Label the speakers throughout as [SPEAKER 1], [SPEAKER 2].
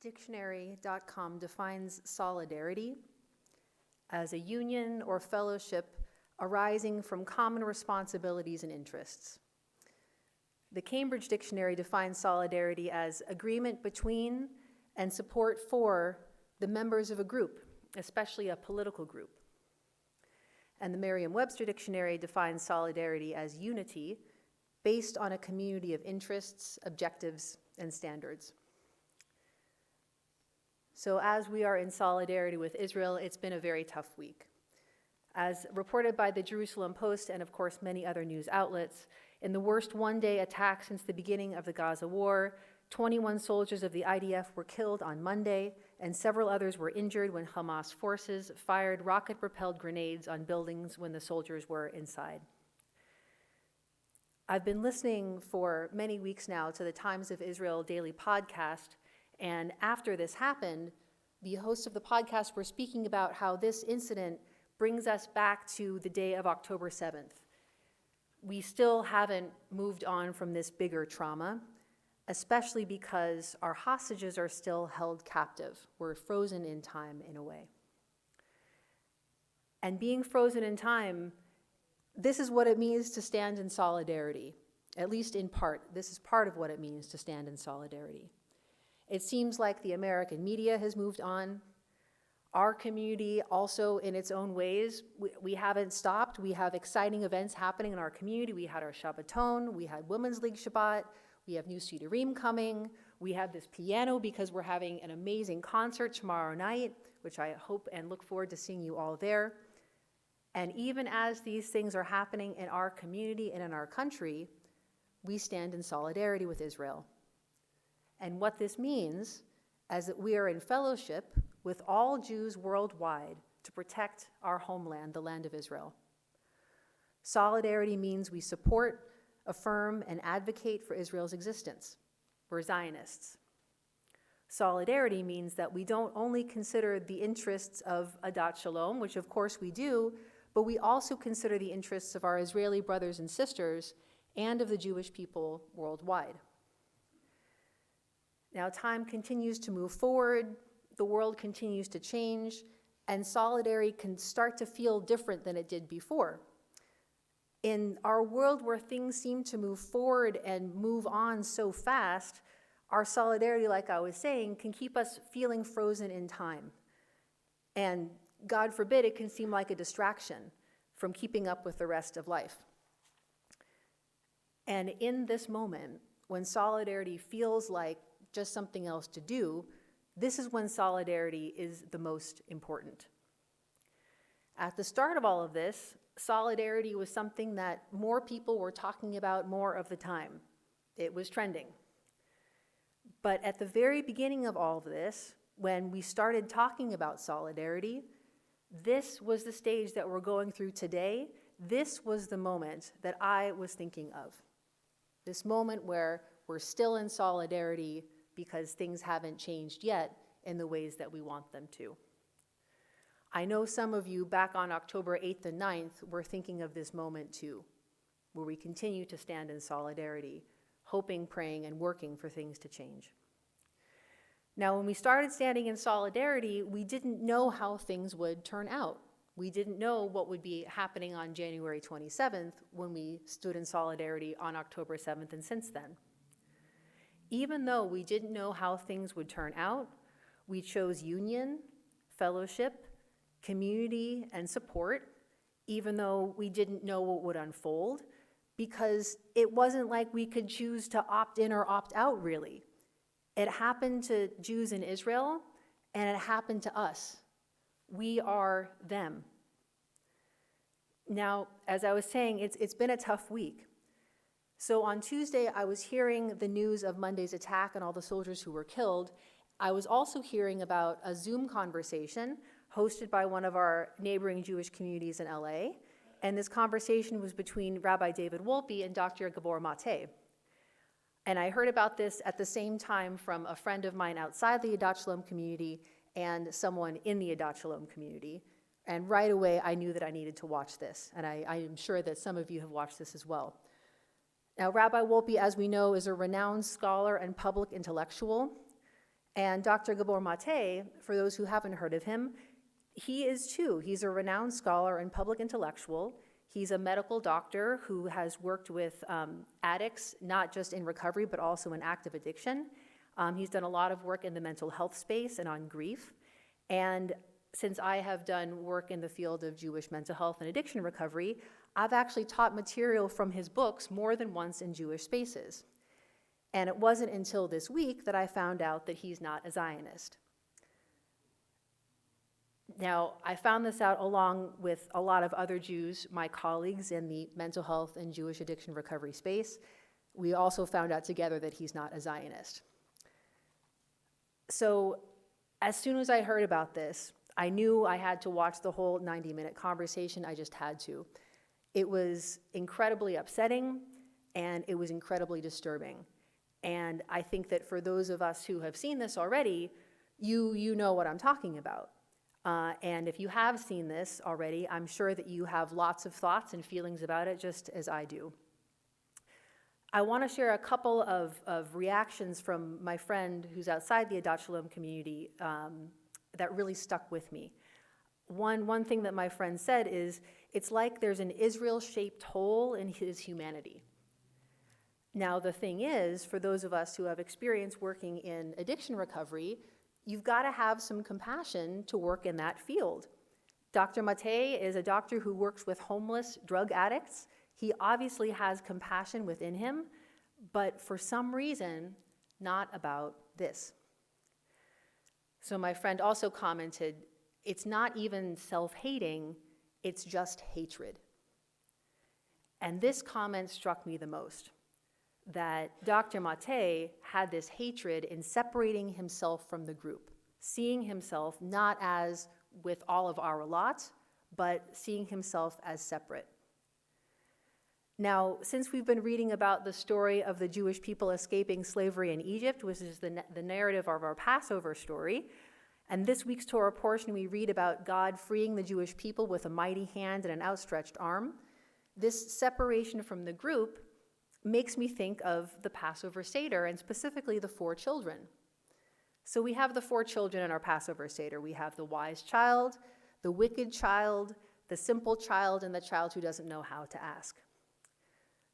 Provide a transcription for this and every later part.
[SPEAKER 1] Dictionary.com defines solidarity as a union or fellowship arising from common responsibilities and interests. The Cambridge Dictionary defines solidarity as agreement between and support for the members of a group, especially a political group. And the Merriam-Webster Dictionary defines solidarity as unity based on a community of interests, objectives, and standards. So as we are in solidarity with Israel, it's been a very tough week. As reported by the Jerusalem Post and of course many other news outlets, in the worst one-day attack since the beginning of the Gaza war, 21 soldiers of the IDF were killed on Monday, and several others were injured when Hamas forces fired rocket-propelled grenades on buildings when the soldiers were inside. I've been listening for many weeks now to the Times of Israel daily podcast, and after this happened, the hosts of the podcast were speaking about how this incident brings us back to the day of October 7th. We still haven't moved on from this bigger trauma, especially because our hostages are still held captive. We're frozen in time in a way. And being frozen in time, this is what it means to stand in solidarity, at least in part. This is part of what it means to stand in solidarity. It seems like the American media has moved on. Our community also, in its own ways, we haven't stopped. We have exciting events happening in our community. We had our Shabbaton, we had Women's League Shabbat, we have New Sidurim coming, we have this piano because we're having an amazing concert tomorrow night, which I hope and look forward to seeing you all there. And even as these things are happening in our community and in our country, we stand in solidarity with Israel. And what this means is that we are in fellowship with all Jews worldwide to protect our homeland, the land of Israel. Solidarity means we support, affirm, and advocate for Israel's existence. We're Zionists. Solidarity means that we don't only consider the interests of Adat Shalom, which of course we do, but we also consider the interests of our Israeli brothers and sisters and of the Jewish people worldwide. Now, time continues to move forward, the world continues to change, and solidarity can start to feel different than it did before. In our world where things seem to move forward and move on so fast, our solidarity, like I was saying, can keep us feeling frozen in time. And God forbid, it can seem like a distraction from keeping up with the rest of life. And in this moment, when solidarity feels like just something else to do, this is when solidarity is the most important. At the start of all of this, solidarity was something that more people were talking about more of the time. It was trending. But at the very beginning of all of this, when we started talking about solidarity, this was the stage that we're going through today. This was the moment that I was thinking of. This moment where we're still in solidarity because things haven't changed yet in the ways that we want them to. I know some of you back on October 8th and 9th were thinking of this moment too, where we continue to stand in solidarity, hoping, praying, and working for things to change. Now, when we started standing in solidarity, we didn't know how things would turn out. We didn't know what would be happening on January 27th when we stood in solidarity on October 7th and since then. Even though we didn't know how things would turn out, we chose union, fellowship, community, and support, even though we didn't know what would unfold, because it wasn't like we could choose to opt in or opt out, really. It happened to Jews in Israel, and it happened to us. We are them. Now, as I was saying, it's been a tough week. So on Tuesday, I was hearing the news of Monday's attack and all the soldiers who were killed. I was also hearing about a Zoom conversation hosted by one of our neighboring Jewish communities in LA. And this conversation was between Rabbi David Wolpe and Dr. Gabor Mate. And I heard about this at the same time from a friend of mine outside the Adat Shalom community and someone in the Adat Shalom community. And right away, I knew that I needed to watch this. And I am sure that some of you have watched this as well. Now, Rabbi Wolpe, as we know, is a renowned scholar and public intellectual. And Dr. Gabor Mate, for those who haven't heard of him, he is too. He's a renowned scholar and public intellectual. He's a medical doctor who has worked with addicts, not just in recovery, but also in active addiction. He's done a lot of work in the mental health space and on grief. And since I have done work in the field of Jewish mental health and addiction recovery, I've actually taught material from his books more than once in Jewish spaces. And it wasn't until this week that I found out that he's not a Zionist. Now, I found this out along with a lot of other Jews, my colleagues in the mental health and Jewish addiction recovery space. We also found out together that he's not a Zionist. So as soon as I heard about this, I knew I had to watch the whole 90-minute conversation. I just had to. It was incredibly upsetting, and it was incredibly disturbing. And I think that for those of us who have seen this already, you know what I'm talking about. And if you have seen this already, I'm sure that you have lots of thoughts and feelings about it, just as I do. I want to share a couple of reactions from my friend who's outside the Adat Shalom community that really stuck with me. One thing that my friend said is, it's like there's an Israel-shaped hole in his humanity. Now, the thing is, for those of us who have experience working in addiction recovery, you've got to have some compassion to work in that field. Dr. Mate is a doctor who works with homeless drug addicts. He obviously has compassion within him, but for some reason, not about this. So my friend also commented, it's not even self-hating, it's just hatred. And this comment struck me the most, that Dr. Mate had this hatred in separating himself from the group, seeing himself not as with all of our lot, but seeing himself as separate. Now, since we've been reading about the story of the Jewish people escaping slavery in Egypt, which is the narrative of our Passover story, and this week's Torah portion we read about God freeing the Jewish people with a mighty hand and an outstretched arm, this separation from the group makes me think of the Passover Seder, and specifically the 4 children. So we have the 4 children in our Passover Seder. We have the wise child, the wicked child, the simple child, and the child who doesn't know how to ask.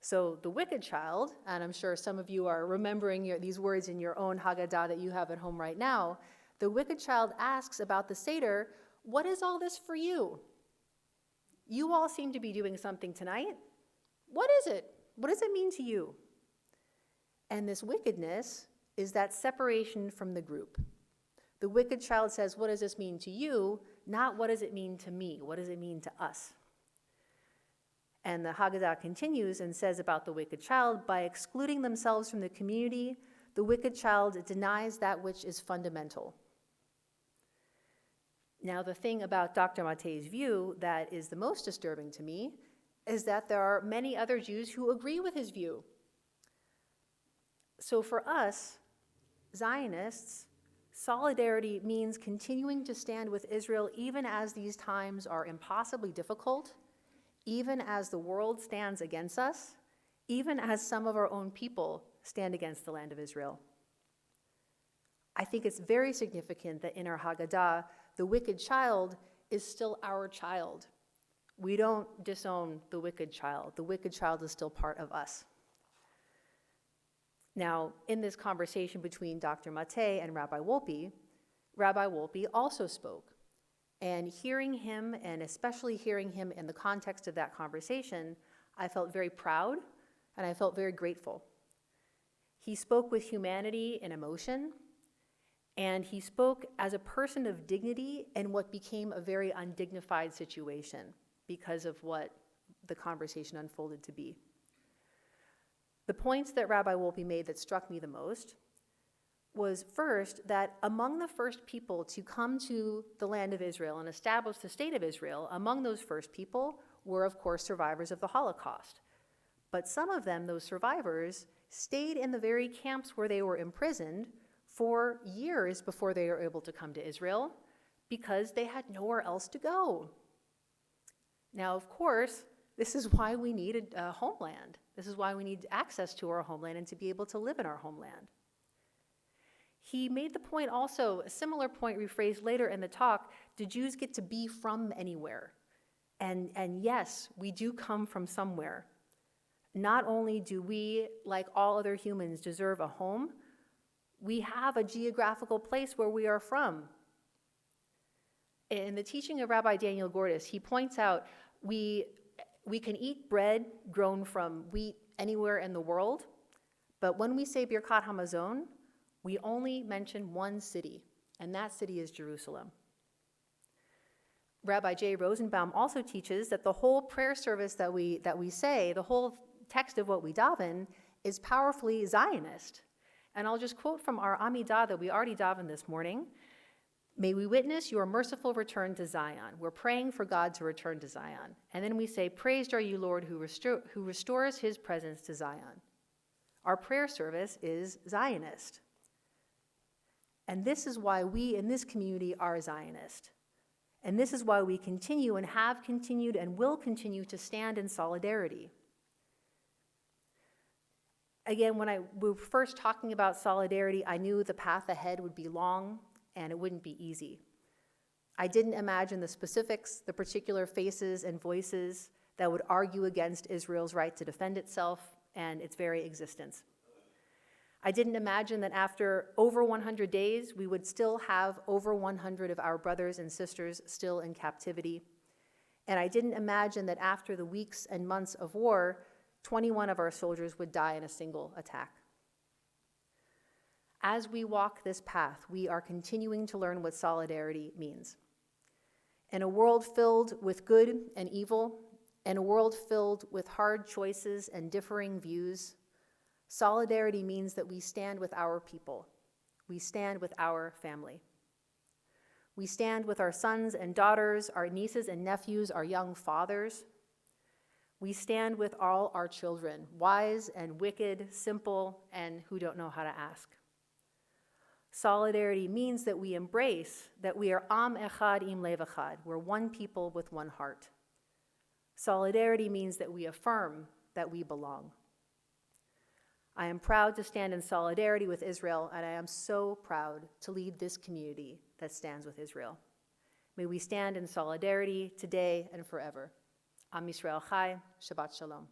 [SPEAKER 1] So the wicked child, and I'm sure some of you are remembering these words in your own Haggadah that you have at home right now, the wicked child asks about the Seder, what is all this for you? You all seem to be doing something tonight. What is it? What does it mean to you? And this wickedness is that separation from the group. The wicked child says, what does this mean to you? Not what does it mean to me? What does it mean to us? And the Haggadah continues and says about the wicked child, by excluding themselves from the community, the wicked child denies that which is fundamental. Now, the thing about Dr. Mate's view that is the most disturbing to me is that there are many other Jews who agree with his view. So for us, Zionists, solidarity means continuing to stand with Israel even as these times are impossibly difficult, even as the world stands against us, even as some of our own people stand against the land of Israel. I think it's very significant that in our Haggadah, the wicked child is still our child. We don't disown the wicked child. The wicked child is still part of us. Now, in this conversation between Dr. Mate and Rabbi Wolpe also spoke. And hearing him, and especially hearing him in the context of that conversation, I felt very proud and I felt very grateful. He spoke with humanity and emotion, and he spoke as a person of dignity in what became a very undignified situation because of what the conversation unfolded to be. The points that Rabbi Wolpe made that struck me the most was first that among the first people to come to the land of Israel and establish the state of Israel, among those first people were, of course, survivors of the Holocaust. But some of them, those survivors, stayed in the very camps where they were imprisoned for years before they were able to come to Israel because they had nowhere else to go. Now, of course, this is why we need a homeland. This is why we need access to our homeland and to be able to live in our homeland. He made the point also, a similar point rephrased later in the talk, do Jews get to be from anywhere? And yes, we do come from somewhere. Not only do we, like all other humans, deserve a home, we have a geographical place where we are from. In the teaching of Rabbi Daniel Gordis, he points out we can eat bread grown from wheat anywhere in the world, but when we say Birkat Hamazon, we only mention one city, and that city is Jerusalem. Rabbi J. Rosenbaum also teaches that the whole prayer service that we say, the whole text of what we daven, is powerfully Zionist. And I'll just quote from our Amidah that we already davened this morning. May we witness your merciful return to Zion. We're praying for God to return to Zion. And then we say, praised are you, Lord, who restores his presence to Zion. Our prayer service is Zionist. And this is why we in this community are Zionist. And this is why we continue and have continued and will continue to stand in solidarity. Again, when we were first talking about solidarity, I knew the path ahead would be long and it wouldn't be easy. I didn't imagine the specifics, the particular faces and voices that would argue against Israel's right to defend itself and its very existence. I didn't imagine that after over 100 days, we would still have over 100 of our brothers and sisters still in captivity. And I didn't imagine that after the weeks and months of war, 21 of our soldiers would die in a single attack. As we walk this path, we are continuing to learn what solidarity means. In a world filled with good and evil, in a world filled with hard choices and differing views, solidarity means that we stand with our people. We stand with our family. We stand with our sons and daughters, our nieces and nephews, our young fathers. We stand with all our children, wise and wicked, simple, and who don't know how to ask. Solidarity means that we embrace that we are Am Echad Im Lev Echad. We're one people with one heart. Solidarity means that we affirm that we belong. I am proud to stand in solidarity with Israel, and I am so proud to lead this community that stands with Israel. May we stand in solidarity today and forever. Am Yisrael Chai, Shabbat Shalom.